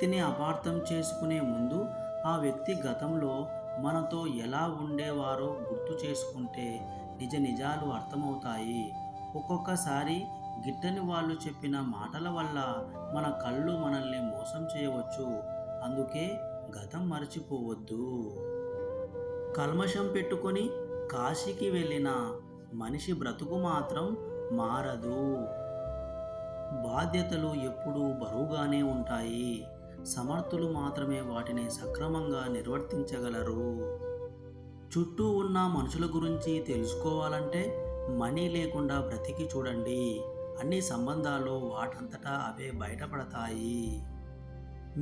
వ్యక్తిని అపార్థం చేసుకునే ముందు ఆ వ్యక్తి గతంలో మనతో ఎలా ఉండేవారో గుర్తు చేసుకుంటే నిజ నిజాలు అర్థమవుతాయి. ఒక్కొక్కసారి గిట్టని వాళ్ళు చెప్పిన మాటల వల్ల మన కళ్ళు మనల్ని మోసం చేయవచ్చు. అందుకే గతం మరచిపోవద్దు. కల్మషం పెట్టుకొని కాశీకి వెళ్ళిన మనిషి బ్రతుకు మాత్రం మారదు. బాధ్యతలు ఎప్పుడూ బరువుగానే ఉంటాయి. సమర్థులు మాత్రమే వాటిని సక్రమంగా నిర్వర్తించగలరు. చుట్టూ ఉన్న మనుషుల గురించి తెలుసుకోవాలంటే మనీ లేకుండా బ్రతికి చూడండి. అన్ని సంబంధాలు వాటంతటా అవే బయటపడతాయి.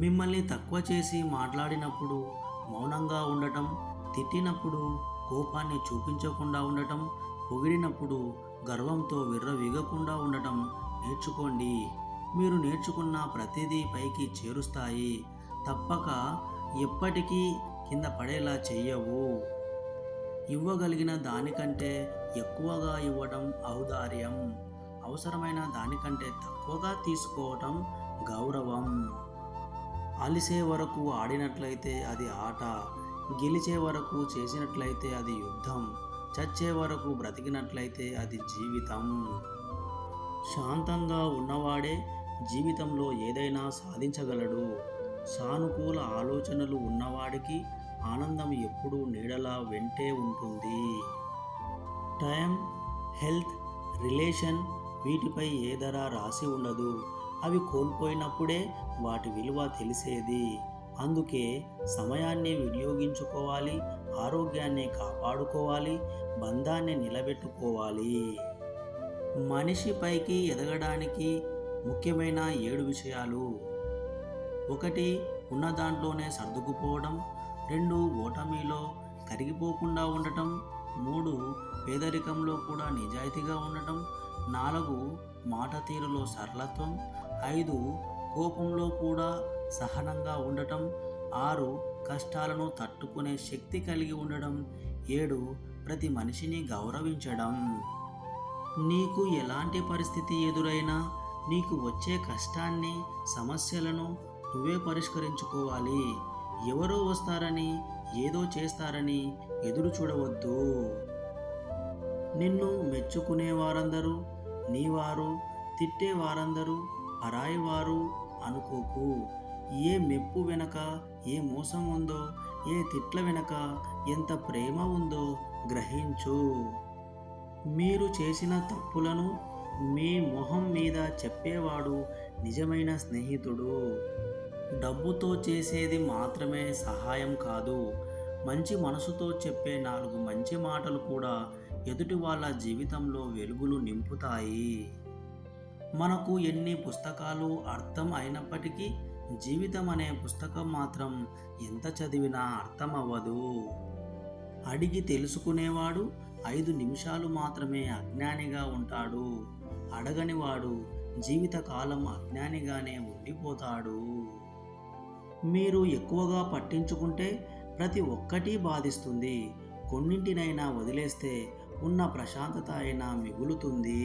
మిమ్మల్ని తక్కువ చేసి మాట్లాడినప్పుడు మౌనంగా ఉండటం, తిట్టినప్పుడు కోపాన్ని చూపించకుండా ఉండటం, పొగిడినప్పుడు గర్వంతో విర్రవీగకుండా ఉండటం నేర్చుకోండి. మీరు నేర్చుకున్న ప్రతిదీ పైకి చేరుస్తాయి, తప్పక ఎప్పటికీ కింద పడేలా చెయ్యవు. ఇవ్వగలిగిన దానికంటే ఎక్కువగా ఇవ్వడం ఔదార్యం. అవసరమైన దానికంటే తక్కువగా తీసుకోవటం గౌరవం. అలిసే వరకు ఆడినట్లయితే అది ఆట, గెలిచే వరకు చేసినట్లయితే అది యుద్ధం, చచ్చే వరకు బ్రతికినట్లయితే అది జీవితం. శాంతంగా ఉన్నవాడే జీవితంలో ఏదైనా సాధించగలడు. సానుకూల ఆలోచనలు ఉన్నవాడికి ఆనందం ఎప్పుడూ నీడలా వెంటే ఉంటుంది. టైం, హెల్త్, రిలేషన్ వీటిపై ఏ ధర రాసి ఉండదు. అవి కోల్పోయినప్పుడే వాటి విలువ తెలిసేది. అందుకే సమయాన్ని వినియోగించుకోవాలి, ఆరోగ్యాన్ని కాపాడుకోవాలి, బంధాన్ని నిలబెట్టుకోవాలి. మనిషి పైకి ఎదగడానికి ముఖ్యమైన 7 విషయాలు. 1. ఉన్న దాంట్లోనే సర్దుకుపోవడం. 2. ఓటమిలో కరిగిపోకుండా ఉండటం. 3. పేదరికంలో కూడా నిజాయితీగా ఉండటం. 4. మాట తీరులో సరళత్వం. 5. కోపంలో కూడా సహనంగా ఉండటం. 6. కష్టాలను తట్టుకునే శక్తి కలిగి ఉండడం. 7. ప్రతి మనిషిని గౌరవించడం. నీకు ఎలాంటి పరిస్థితి ఎదురైనా నీకు వచ్చే కష్టాన్ని, సమస్యలను నువ్వే పరిష్కరించుకోవాలి. ఎవరో వస్తారని, ఏదో చేస్తారని ఎదురు చూడవద్దు. నిన్ను మెచ్చుకునే వారందరూ నీవారు, తిట్టే వారందరూ పరాయి వారు అనుకోకు. ఏ మెప్పు వెనక ఏ మోసం ఉందో, ఏ తిట్ల వెనక ఎంత ప్రేమ ఉందో గ్రహించు. మీరు చేసిన తప్పులను మీ మొహం మీద చెప్పేవాడు నిజమైన స్నేహితుడు. డబ్బుతో చేసేది మాత్రమే సహాయం కాదు. మంచి మనసుతో చెప్పే 4 మంచి మాటలు కూడా ఎదుటి వాళ్ళ జీవితంలో వెలుగులు నింపుతాయి. మనకు ఎన్ని పుస్తకాలు అర్థం అయినప్పటికీ జీవితం అనే పుస్తకం మాత్రం ఎంత చదివినా అర్థం అవ్వదు. అడిగి తెలుసుకునేవాడు 5 నిమిషాలు మాత్రమే అజ్ఞానిగా ఉంటాడు. అడగనివాడు జీవితకాలం అజ్ఞానిగానే ఉండిపోతాడు. మీరు ఎక్కువగా పట్టించుకుంటే ప్రతి ఒక్కటి బాధిస్తుంది. కొన్నింటినైనా వదిలేస్తే ఉన్న ప్రశాంతత అయినా మిగులుతుంది.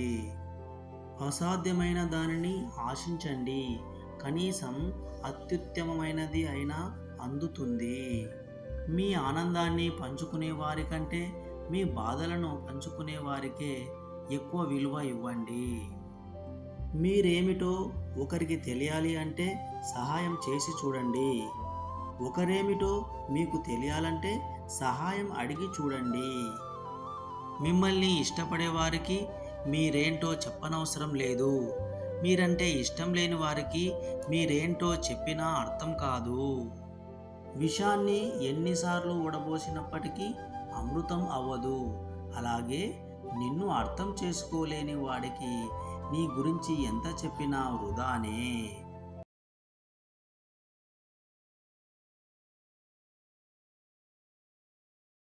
అసాధ్యమైన దానిని ఆశించండి, కనీసం అత్యుత్తమమైనది అయినా అందుతుంది. మీ ఆనందాన్ని పంచుకునే వారికంటే మీ బాధలను పంచుకునే వారికే ఎక్కువ విలువ ఇవ్వండి. మీరేమిటో ఒకరికి తెలియాలి అంటే సహాయం చేసి చూడండి. ఒకరేమిటో మీకు తెలియాలంటే సహాయం అడిగి చూడండి. మిమ్మల్ని ఇష్టపడే వారికి మీరేంటో చెప్పనవసరం లేదు. మీరంటే ఇష్టం లేని వారికి మీరేంటో చెప్పినా అర్థం కాదు. విషాన్ని ఎన్నిసార్లు వడబోసినప్పటికీ అమృతం అవ్వదు. అలాగే నిన్ను అర్థం చేసుకోలేని వాడికి నీ గురించి ఎంత చెప్పినా వృధానే.